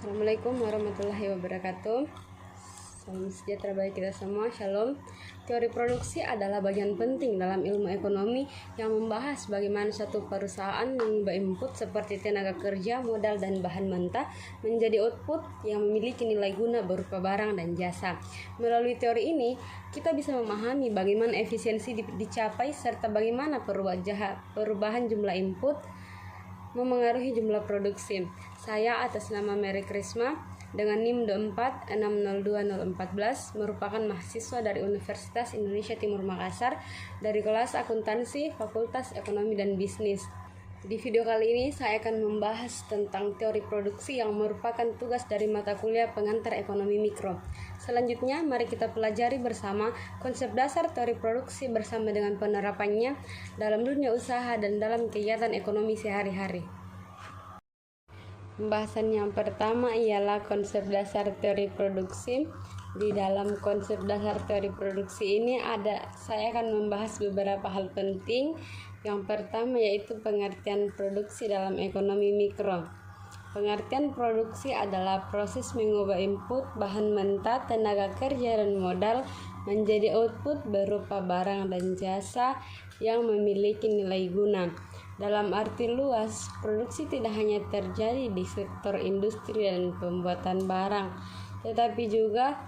Assalamualaikum warahmatullahi wabarakatuh. Salam sejahtera bagi kita semua. Shalom. Teori produksi adalah bagian penting dalam ilmu ekonomi yang membahas bagaimana satu perusahaan mengubah input seperti tenaga kerja, modal, dan bahan mentah menjadi output yang memiliki nilai guna berupa barang dan jasa. Melalui teori ini, kita bisa memahami bagaimana efisiensi dicapai serta bagaimana perubahan jumlah input memengaruhi jumlah produksi. Saya atas nama Mary Krisma dengan NIM 246020014 merupakan mahasiswa dari Universitas Indonesia Timur Makassar dari kelas akuntansi Fakultas Ekonomi dan Bisnis. Di video kali ini saya akan membahas tentang teori produksi yang merupakan tugas dari mata kuliah pengantar ekonomi mikro. Selanjutnya, mari kita pelajari bersama konsep dasar teori produksi bersama dengan penerapannya dalam dunia usaha dan dalam kegiatan ekonomi sehari-hari. Pembahasan yang pertama ialah konsep dasar teori produksi. Di dalam konsep dasar teori produksi ini saya akan membahas beberapa hal penting. Yang pertama yaitu pengertian produksi dalam ekonomi mikro. Pengertian produksi adalah proses mengubah input, bahan mentah, tenaga kerja, dan modal menjadi output berupa barang dan jasa yang memiliki nilai guna. Dalam arti luas, produksi tidak hanya terjadi di sektor industri dan pembuatan barang, tetapi juga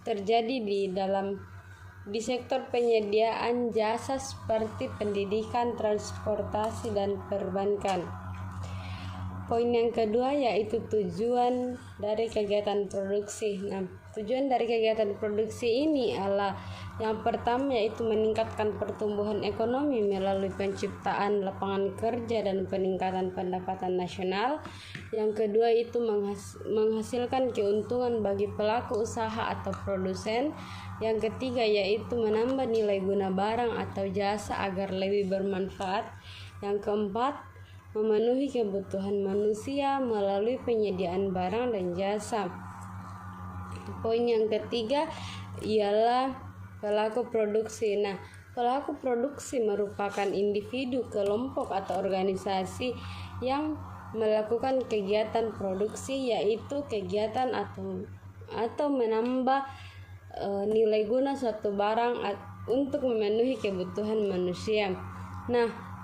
terjadi di sektor penyediaan jasa seperti pendidikan, transportasi, dan perbankan. Poin yang kedua yaitu tujuan dari kegiatan produksi. Tujuan dari kegiatan produksi ini adalah yang pertama yaitu meningkatkan pertumbuhan ekonomi melalui penciptaan lapangan kerja dan peningkatan pendapatan nasional. Yang kedua itu menghasilkan keuntungan bagi pelaku usaha atau produsen. Yang ketiga yaitu menambah nilai guna barang atau jasa agar lebih bermanfaat. Yang keempat, memenuhi kebutuhan manusia melalui penyediaan barang dan jasa. Poin yang ketiga ialah pelaku produksi. Pelaku produksi merupakan individu, kelompok, atau organisasi yang melakukan kegiatan produksi, yaitu kegiatan atau menambah nilai guna suatu barang untuk memenuhi kebutuhan manusia.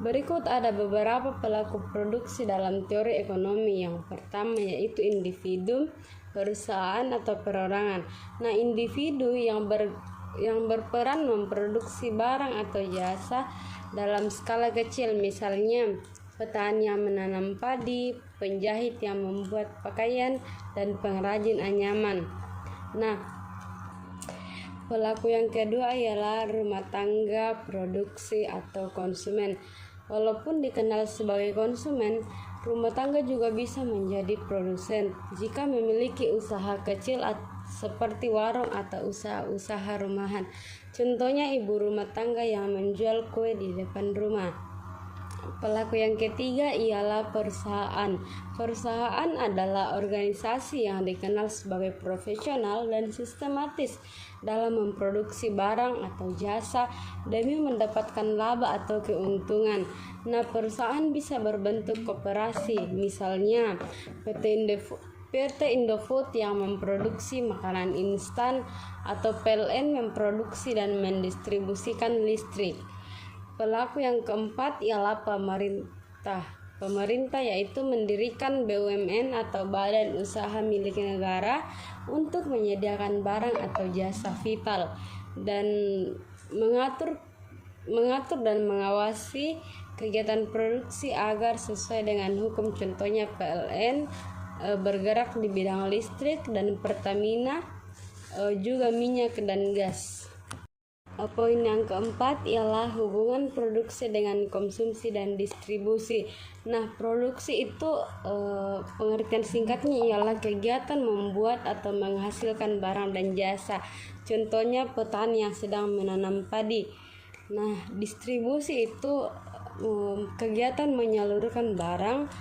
Berikut ada beberapa pelaku produksi dalam teori ekonomi. Yang pertama yaitu individu, perusahaan atau perorangan. Individu yang berperan memproduksi barang atau jasa dalam skala kecil, misalnya petani yang menanam padi, penjahit yang membuat pakaian, dan pengrajin anyaman. Pelaku yang kedua ialah rumah tangga, produksi, atau konsumen. Walaupun dikenal sebagai konsumen, rumah tangga juga bisa menjadi produsen jika memiliki usaha kecil seperti warung atau usaha rumahan. Contohnya ibu rumah tangga yang menjual kue di depan rumah. Pelaku yang ketiga ialah perusahaan. Perusahaan adalah organisasi yang dikenal sebagai profesional dan sistematis dalam memproduksi barang atau jasa demi mendapatkan laba atau keuntungan. Perusahaan bisa berbentuk koperasi, misalnya PT Indofood yang memproduksi makanan instan atau PLN memproduksi dan mendistribusikan listrik. Pelaku yang keempat ialah pemerintah. Pemerintah yaitu mendirikan BUMN atau badan usaha milik negara untuk menyediakan barang atau jasa vital dan mengatur dan mengawasi kegiatan produksi agar sesuai dengan hukum. Contohnya PLN bergerak di bidang listrik dan Pertamina juga minyak dan gas. Poin yang keempat ialah hubungan produksi dengan konsumsi dan distribusi. Produksi itu pengertian singkatnya ialah kegiatan membuat atau menghasilkan barang dan jasa. Contohnya petani yang sedang menanam padi. Distribusi itu kegiatan menyalurkan barang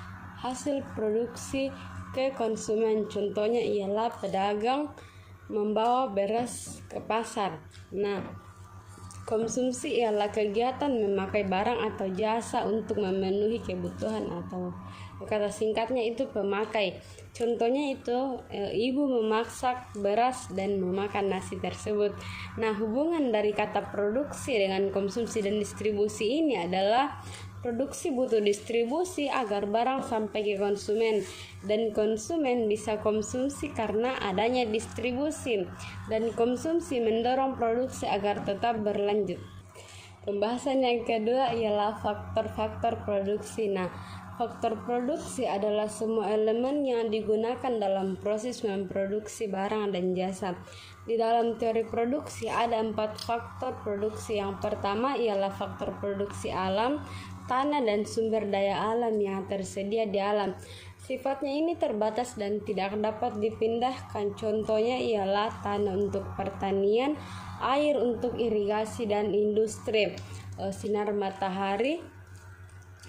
hasil produksi ke konsumen. Contohnya ialah pedagang membawa beras ke pasar. Konsumsi ialah kegiatan memakai barang atau jasa untuk memenuhi kebutuhan atau kata singkatnya itu pemakai. Contohnya itu ibu memasak beras dan memakan nasi tersebut. Nah, hubungan dari kata produksi dengan konsumsi dan distribusi ini adalah produksi butuh distribusi agar barang sampai ke konsumen, dan konsumen bisa konsumsi karena adanya distribusi, dan konsumsi mendorong produksi agar tetap berlanjut. Pembahasan yang kedua ialah faktor-faktor produksi. Nah, faktor produksi adalah semua elemen yang digunakan dalam proses memproduksi barang dan jasa. Di dalam teori produksi ada 4 faktor produksi. Yang pertama ialah faktor produksi alam, tanah dan sumber daya alam yang tersedia di alam. Sifatnya ini terbatas dan tidak dapat dipindahkan. Contohnya ialah tanah untuk pertanian, air untuk irigasi dan industri, sinar matahari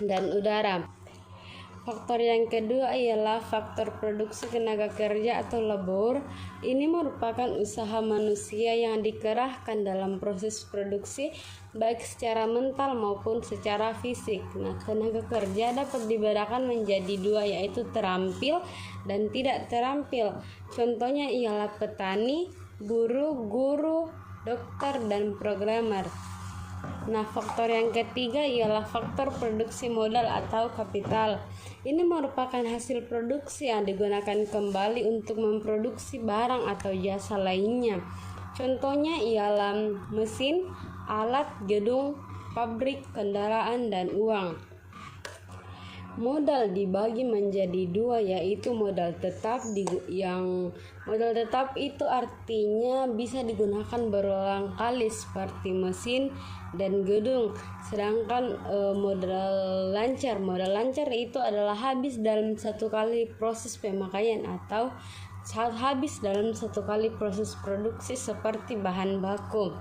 dan udara. Faktor yang kedua ialah faktor produksi tenaga kerja atau labor. Ini merupakan usaha manusia yang dikerahkan dalam proses produksi baik secara mental maupun secara fisik. Nah, tenaga kerja dapat dibedakan menjadi 2, yaitu terampil dan tidak terampil. Contohnya ialah petani, buruh, guru, dokter, dan programmer. Nah, faktor yang ketiga ialah faktor produksi modal atau kapital. Ini merupakan hasil produksi yang digunakan kembali untuk memproduksi barang atau jasa lainnya. Contohnya ialah mesin, alat, gedung, pabrik, kendaraan, dan uang. Modal dibagi menjadi 2, yaitu modal tetap modal tetap itu artinya bisa digunakan berulang kali seperti mesin dan gedung. Sedangkan modal lancar itu adalah habis dalam satu kali proses pemakaian atau habis dalam satu kali proses produksi seperti bahan baku.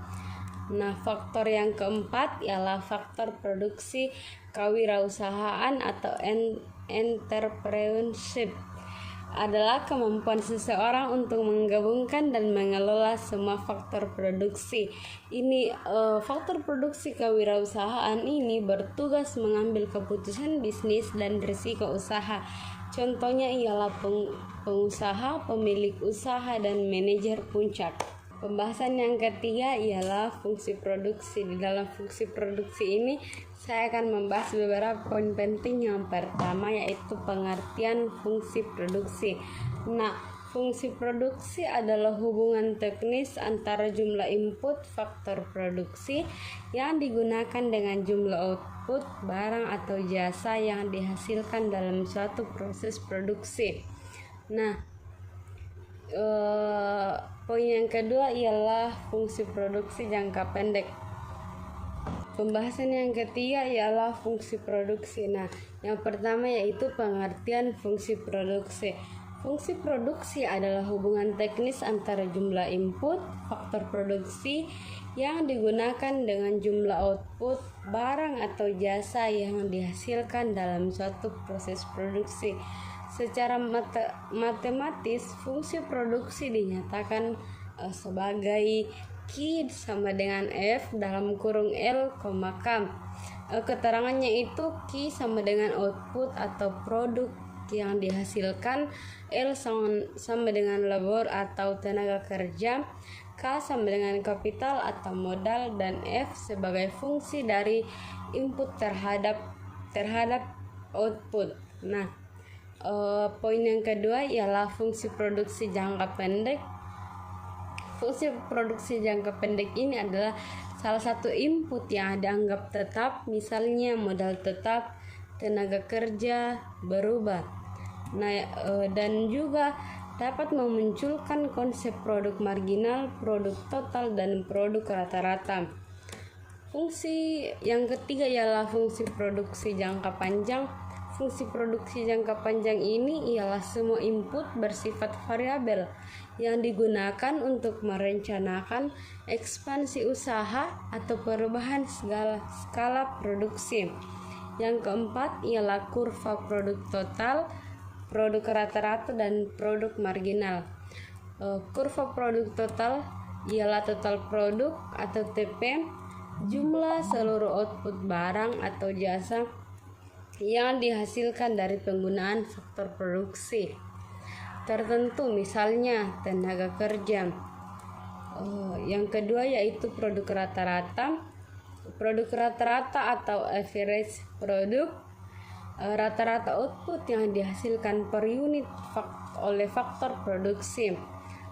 Nah, faktor yang keempat ialah faktor produksi kewirausahaan atau entrepreneurship. Adalah kemampuan seseorang untuk menggabungkan dan mengelola semua faktor produksi. Faktor produksi kewirausahaan ini bertugas mengambil keputusan bisnis dan risiko usaha. Contohnya ialah pengusaha, pemilik usaha, dan manajer puncak. Pembahasan yang ketiga ialah fungsi produksi. Di dalam fungsi produksi ini saya akan membahas beberapa poin penting. Yang pertama yaitu pengertian fungsi produksi. Nah, fungsi produksi adalah hubungan teknis antara jumlah input faktor produksi yang digunakan dengan jumlah output barang atau jasa yang dihasilkan dalam suatu proses produksi. Nah, poin yang kedua ialah fungsi produksi jangka pendek. Pembahasan yang ketiga ialah fungsi produksi. Nah, yang pertama yaitu pengertian fungsi produksi. Fungsi produksi adalah hubungan teknis antara jumlah input faktor produksi yang digunakan dengan jumlah output barang atau jasa yang dihasilkan dalam suatu proses produksi. Secara matematis, fungsi produksi dinyatakan sebagai Q sama dengan F dalam kurung L, K. Keterangannya itu Q sama dengan output atau produk yang dihasilkan, L sama dengan labor atau tenaga kerja, K sama dengan kapital atau modal, dan F sebagai fungsi dari input terhadap output. Nah, poin yang kedua ialah fungsi produksi jangka pendek. Fungsi produksi jangka pendek ini adalah salah satu input yang dianggap tetap, misalnya modal tetap, tenaga kerja berubah. Nah, dan juga dapat memunculkan konsep produk marginal, produk total, dan produk rata-rata. Fungsi yang ketiga ialah fungsi produksi jangka panjang. Fungsi produksi jangka panjang ini ialah semua input bersifat variabel yang digunakan untuk merencanakan ekspansi usaha atau perubahan skala produksi. Yang keempat ialah kurva produk total, produk rata-rata, dan produk marginal. Kurva produk total ialah total produk atau TP, jumlah seluruh output barang atau jasa yang dihasilkan dari penggunaan faktor produksi tertentu, misalnya tenaga kerja. Yang kedua yaitu produk rata-rata. Produk rata-rata atau average produk, rata-rata output yang dihasilkan per unit oleh faktor produksi.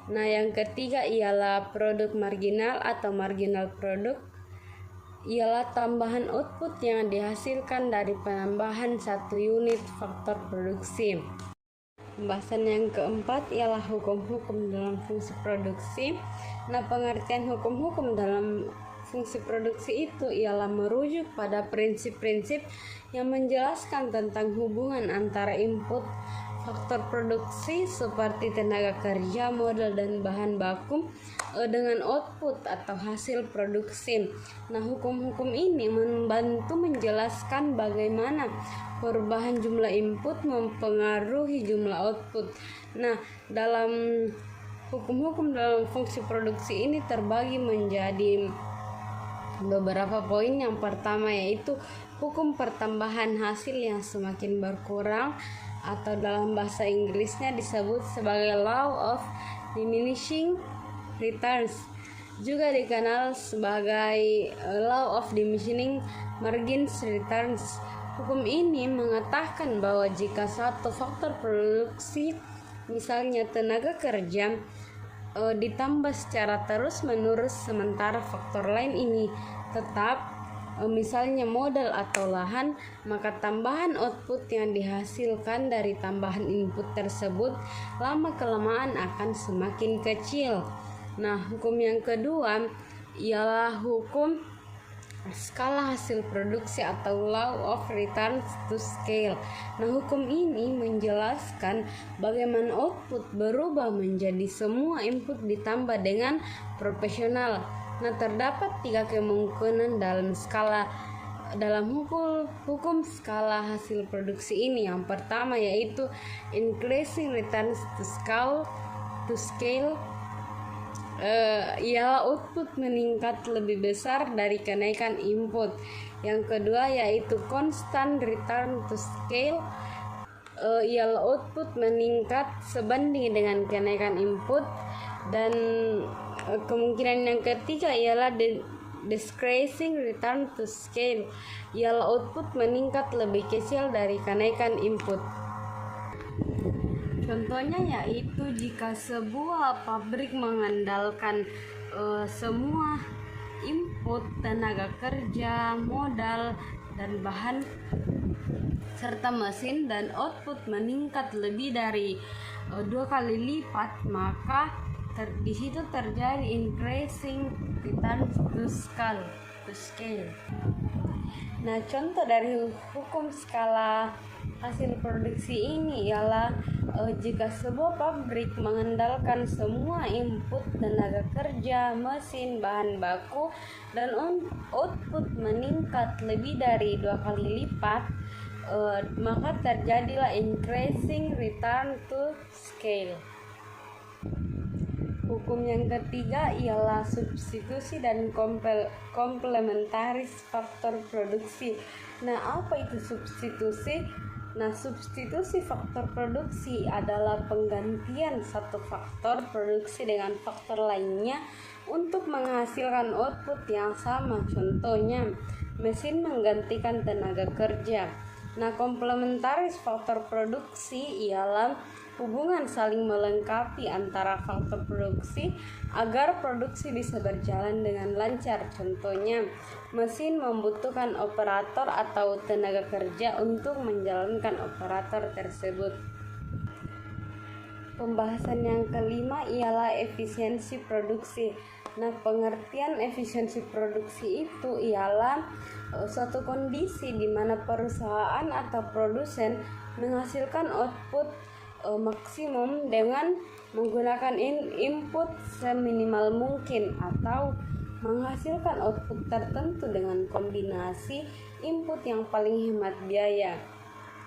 Nah, yang ketiga ialah produk marginal atau marginal produk, ialah tambahan output yang dihasilkan dari penambahan satu unit faktor produksi. Pembahasan yang keempat ialah hukum-hukum dalam fungsi produksi. Nah, pengertian hukum-hukum dalam fungsi produksi itu ialah merujuk pada prinsip-prinsip yang menjelaskan tentang hubungan antara input faktor produksi seperti tenaga kerja, modal, dan bahan baku dengan output atau hasil produksi. Nah, hukum-hukum ini membantu menjelaskan bagaimana perubahan jumlah input mempengaruhi jumlah output. Nah, dalam hukum-hukum dalam fungsi produksi ini terbagi menjadi beberapa poin. Yang pertama yaitu hukum pertambahan hasil yang semakin berkurang, atau dalam bahasa Inggrisnya disebut sebagai law of diminishing returns, juga dikenal sebagai law of diminishing margins returns. Hukum ini mengatakan bahwa jika satu faktor produksi, misalnya tenaga kerja, ditambah secara terus-menerus sementara faktor lain ini tetap, misalnya modal atau lahan, maka tambahan output yang dihasilkan dari tambahan input tersebut lama-kelamaan akan semakin kecil. Nah, hukum yang kedua ialah hukum skala hasil produksi atau law of return to scale. Nah, hukum ini menjelaskan bagaimana output berubah menjadi semua input ditambah dengan proporsional. Nah, terdapat 3 kemungkinan dalam hukum skala hasil produksi ini. Yang pertama yaitu increasing returns to scale, ialah output meningkat lebih besar dari kenaikan input. Yang kedua yaitu constant return to scale, ialah output meningkat sebanding dengan kenaikan input. Dan kemungkinan yang ketiga ialah decreasing return to scale, ialah output meningkat lebih kecil dari kenaikan input. Contohnya yaitu jika sebuah pabrik mengandalkan semua input tenaga kerja, modal, dan bahan serta mesin, dan output meningkat lebih dari 2 kali lipat, maka di situ terjadi increasing return to scale. Nah, contoh dari hukum skala hasil produksi ini ialah jika sebuah pabrik mengandalkan semua input tenaga kerja, mesin, bahan baku, dan output meningkat lebih dari 2 kali lipat, maka terjadilah increasing return to scale. Hukum yang ketiga ialah substitusi dan komplementaris faktor produksi. Nah, apa itu substitusi? Nah, substitusi faktor produksi adalah penggantian satu faktor produksi dengan faktor lainnya untuk menghasilkan output yang sama. Contohnya, mesin menggantikan tenaga kerja. Nah, komplementaris faktor produksi ialah hubungan saling melengkapi antara faktor produksi agar produksi bisa berjalan dengan lancar. Contohnya, mesin membutuhkan operator atau tenaga kerja untuk menjalankan operator tersebut. Pembahasan yang kelima ialah efisiensi produksi. Nah, pengertian efisiensi produksi itu ialah suatu kondisi di mana perusahaan atau produsen menghasilkan output maksimum dengan menggunakan input seminimal mungkin atau menghasilkan output tertentu dengan kombinasi input yang paling hemat biaya.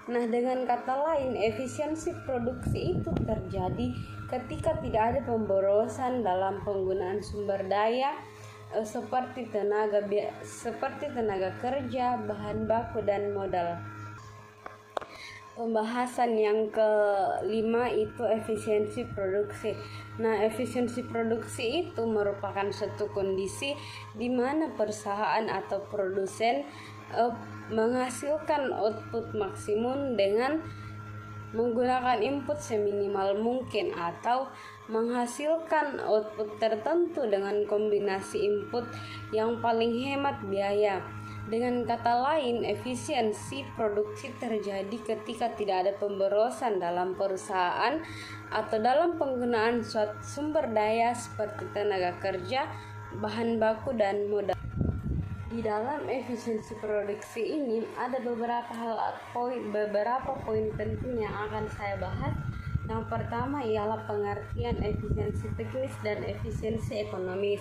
Nah, dengan kata lain, efisiensi produksi itu terjadi ketika tidak ada pemborosan dalam penggunaan sumber daya seperti tenaga kerja, bahan baku, dan modal. Pembahasan yang kelima itu efisiensi produksi. Nah, efisiensi produksi itu merupakan suatu kondisi di mana perusahaan atau produsen menghasilkan output maksimum dengan menggunakan input seminimal mungkin atau menghasilkan output tertentu dengan kombinasi input yang paling hemat biaya. Dengan kata lain, efisiensi produksi terjadi ketika tidak ada pemborosan dalam perusahaan atau dalam penggunaan suatu sumber daya seperti tenaga kerja, bahan baku, dan modal. Di dalam efisiensi produksi ini ada beberapa poin penting yang akan saya bahas. Yang pertama ialah pengertian efisiensi teknis dan efisiensi ekonomis.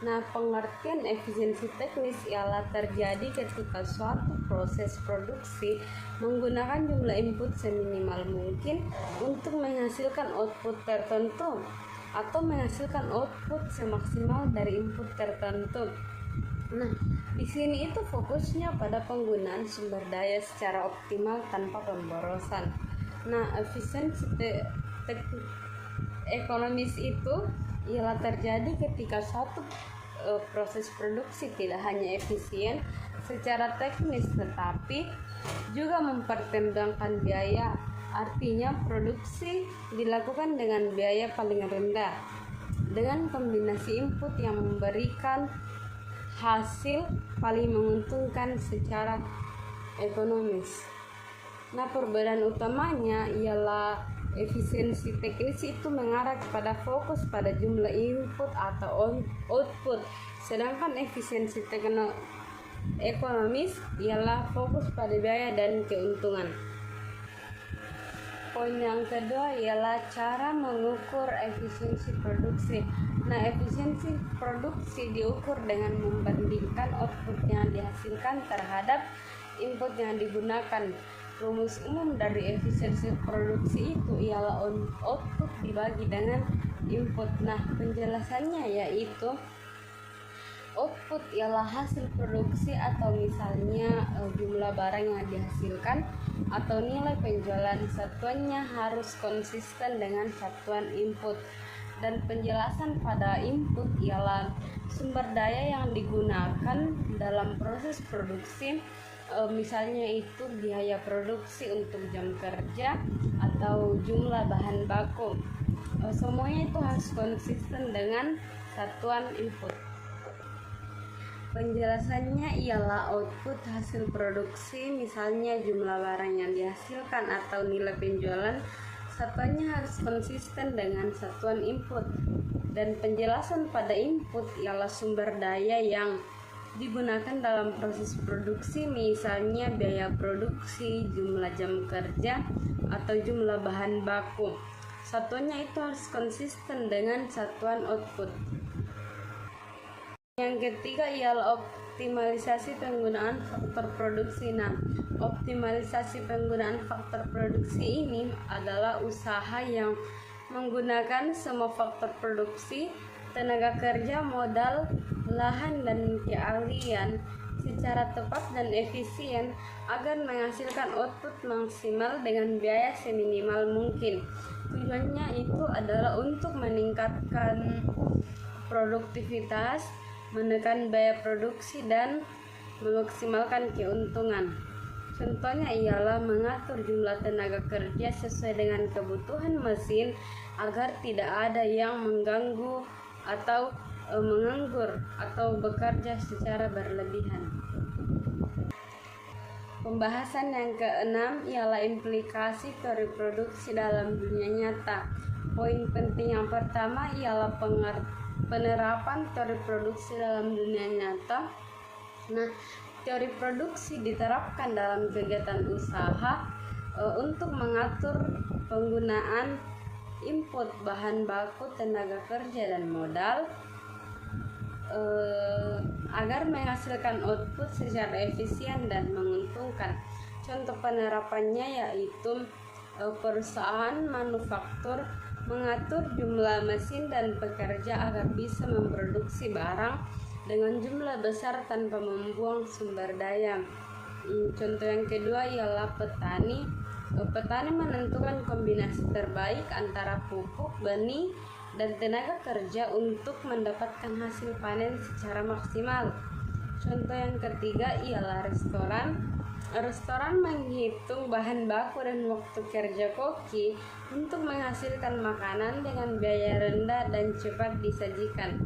Nah, pengertian efisiensi teknis ialah terjadi ketika suatu proses produksi menggunakan jumlah input seminimal mungkin untuk menghasilkan output tertentu atau menghasilkan output semaksimal dari input tertentu. Nah, di sini itu fokusnya pada penggunaan sumber daya secara optimal tanpa pemborosan. Nah, efisiensi ekonomis itu ialah terjadi ketika suatu proses produksi tidak hanya efisien secara teknis tetapi juga mempertimbangkan biaya. Artinya produksi dilakukan dengan biaya paling rendah dengan kombinasi input yang memberikan hasil paling menguntungkan secara ekonomis. Nah, perbedaan utamanya ialah efisiensi teknis itu mengarah kepada fokus pada jumlah input atau output, sedangkan efisiensi ekonomis ialah fokus pada biaya dan keuntungan. Poin yang kedua ialah cara mengukur efisiensi produksi. Nah, efisiensi produksi diukur dengan membandingkan output yang dihasilkan terhadap input yang digunakan. Rumus umum dari efisiensi produksi itu ialah output dibagi dengan input. Nah, penjelasannya yaitu output ialah hasil produksi atau misalnya jumlah barang yang dihasilkan atau nilai penjualan. Satuannya harus konsisten dengan satuan input. Dan penjelasan pada input ialah sumber daya yang digunakan dalam proses produksi, misalnya itu biaya produksi untuk jam kerja atau jumlah bahan baku. Semuanya itu harus konsisten dengan satuan input. Penjelasannya ialah output hasil produksi, misalnya jumlah barang yang dihasilkan atau nilai penjualan, satuannya harus konsisten dengan satuan input. Dan penjelasan pada input ialah sumber daya yang digunakan dalam proses produksi, misalnya biaya produksi, jumlah jam kerja, atau jumlah bahan baku. Satuannya itu harus konsisten dengan satuan output. Yang ketiga ialah optimalisasi penggunaan faktor produksi. Nah, optimalisasi penggunaan faktor produksi ini adalah usaha yang menggunakan semua faktor produksi, tenaga kerja, modal, lahan, dan keahlian secara tepat dan efisien agar menghasilkan output maksimal dengan biaya seminimal mungkin. Tujuannya itu adalah untuk meningkatkan produktivitas, menekan biaya produksi, dan memaksimalkan keuntungan. Contohnya ialah mengatur jumlah tenaga kerja sesuai dengan kebutuhan mesin agar tidak ada yang mengganggu atau menganggur atau bekerja secara berlebihan. Pembahasan yang keenam ialah implikasi teori produksi dalam dunia nyata. Poin penting yang pertama ialah penerapan teori produksi dalam dunia nyata. Nah, teori produksi diterapkan dalam kegiatan usaha untuk mengatur penggunaan input bahan baku, tenaga kerja, dan modal agar menghasilkan output secara efisien dan menguntungkan. Contoh penerapannya yaitu perusahaan manufaktur mengatur jumlah mesin dan pekerja agar bisa memproduksi barang dengan jumlah besar tanpa membuang sumber daya. Contoh yang kedua ialah petani Petani menentukan kombinasi terbaik antara pupuk, benih, dan tenaga kerja untuk mendapatkan hasil panen secara maksimal. Contoh yang ketiga ialah restoran. Restoran menghitung bahan baku dan waktu kerja koki untuk menghasilkan makanan dengan biaya rendah dan cepat disajikan.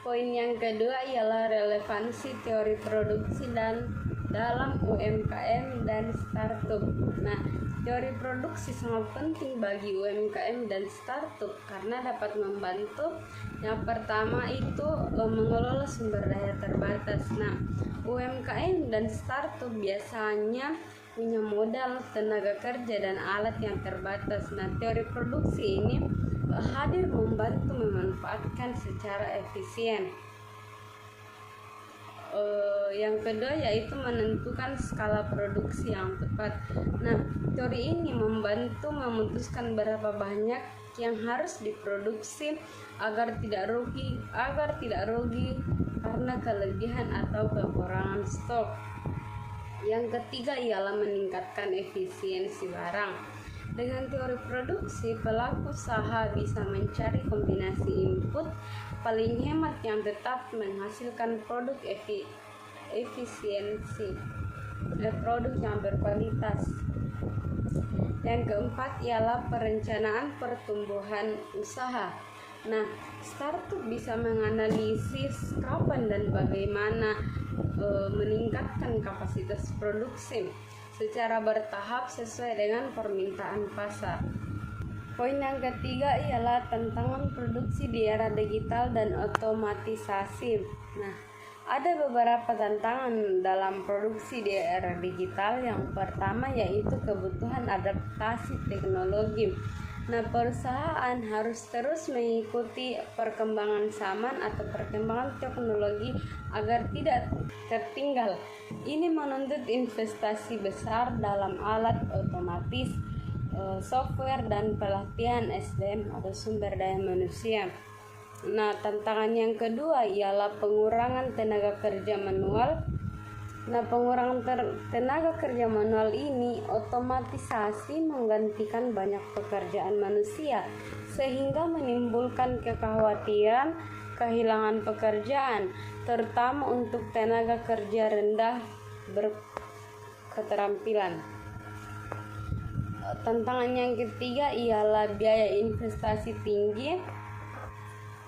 Poin yang kedua ialah relevansi teori produksi dan dalam UMKM dan startup. Nah, teori produksi sangat penting bagi UMKM dan startup karena dapat membantu. Yang pertama itu mengelola sumber daya terbatas. Nah, UMKM dan startup biasanya punya modal, tenaga kerja, dan alat yang terbatas. Nah, teori produksi ini hadir membantu memanfaatkan secara efisien. Yang kedua yaitu menentukan skala produksi yang tepat. Nah, teori ini membantu memutuskan berapa banyak yang harus diproduksi agar tidak rugi karena kelebihan atau kekurangan stok. Yang ketiga ialah meningkatkan efisiensi barang. Dengan teori produksi, pelaku usaha bisa mencari kombinasi input paling hemat yang tetap menghasilkan produk produk yang berkualitas. Yang keempat ialah perencanaan pertumbuhan usaha. Nah, startup bisa menganalisis kapan dan bagaimana meningkatkan kapasitas produksi secara bertahap sesuai dengan permintaan pasar. Poin yang ketiga ialah tantangan produksi di era digital dan otomatisasi. Nah, ada beberapa tantangan dalam produksi di era digital. Yang pertama yaitu kebutuhan adaptasi teknologi. Nah, perusahaan harus terus mengikuti perkembangan zaman atau perkembangan teknologi agar tidak tertinggal. Ini menuntut investasi besar dalam alat otomatis, software, dan pelatihan SDM atau sumber daya manusia. Nah, tantangan yang kedua ialah pengurangan tenaga kerja manual. Nah, pengurangan tenaga kerja manual ini otomatisasi menggantikan banyak pekerjaan manusia sehingga menimbulkan kekhawatiran kehilangan pekerjaan, terutama untuk tenaga kerja rendah berketerampilan. Tantangan yang ketiga ialah biaya investasi tinggi.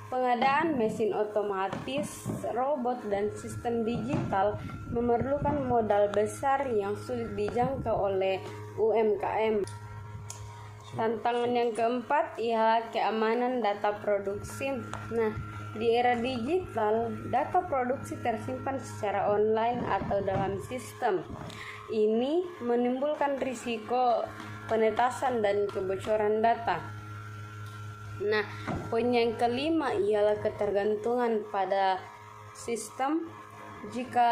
Pengadaan mesin otomatis, robot, dan sistem digital memerlukan modal besar yang sulit dijangkau oleh UMKM. Tantangan yang keempat ialah keamanan data produksi. Nah, di era digital, data produksi tersimpan secara online atau dalam sistem. Ini menimbulkan risiko penetasan dan kebocoran data. Nah, poin yang kelima ialah ketergantungan pada sistem. Jika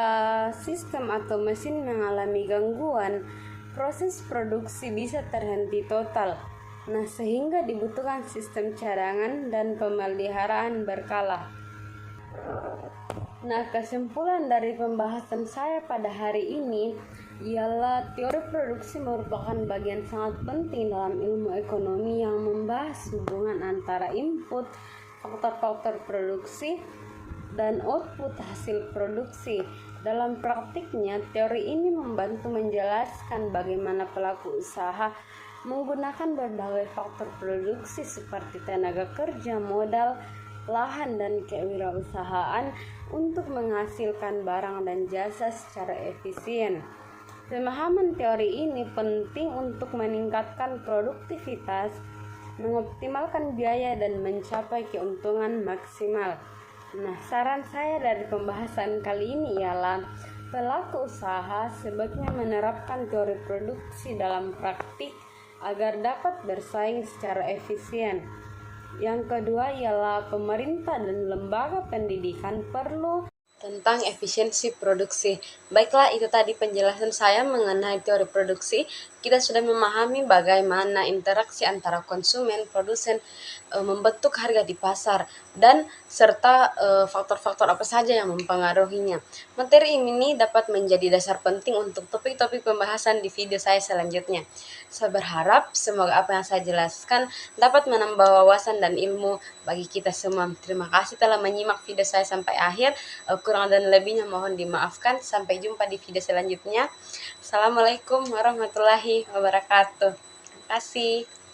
sistem atau mesin mengalami gangguan, proses produksi bisa terhenti total. Nah, sehingga dibutuhkan sistem cadangan dan pemeliharaan berkala. Nah, kesimpulan dari pembahasan saya pada hari ini ialah teori produksi merupakan bagian sangat penting dalam ilmu ekonomi yang membahas hubungan antara input, faktor-faktor produksi, dan output hasil produksi. Dalam praktiknya, teori ini membantu menjelaskan bagaimana pelaku usaha menggunakan berbagai faktor produksi seperti tenaga kerja, modal, lahan, dan kewirausahaan untuk menghasilkan barang dan jasa secara efisien. Pemahaman teori ini penting untuk meningkatkan produktivitas, mengoptimalkan biaya, dan mencapai keuntungan maksimal. Nah, saran saya dari pembahasan kali ini ialah pelaku usaha sebaiknya menerapkan teori produksi dalam praktik agar dapat bersaing secara efisien. Yang kedua ialah pemerintah dan lembaga pendidikan perlu tentang efisiensi produksi. Baiklah, itu tadi penjelasan saya mengenai teori produksi. Kita sudah memahami bagaimana interaksi antara konsumen, produsen membentuk harga di pasar dan serta faktor-faktor apa saja yang mempengaruhinya. Materi ini dapat menjadi dasar penting untuk topik-topik pembahasan di video saya selanjutnya. Saya berharap semoga apa yang saya jelaskan dapat menambah wawasan dan ilmu bagi kita semua. Terima kasih telah menyimak video saya sampai akhir. Kurang dan lebihnya mohon dimaafkan. Sampai jumpa di video selanjutnya. Assalamualaikum warahmatullahi wabarakatuh. Terima kasih.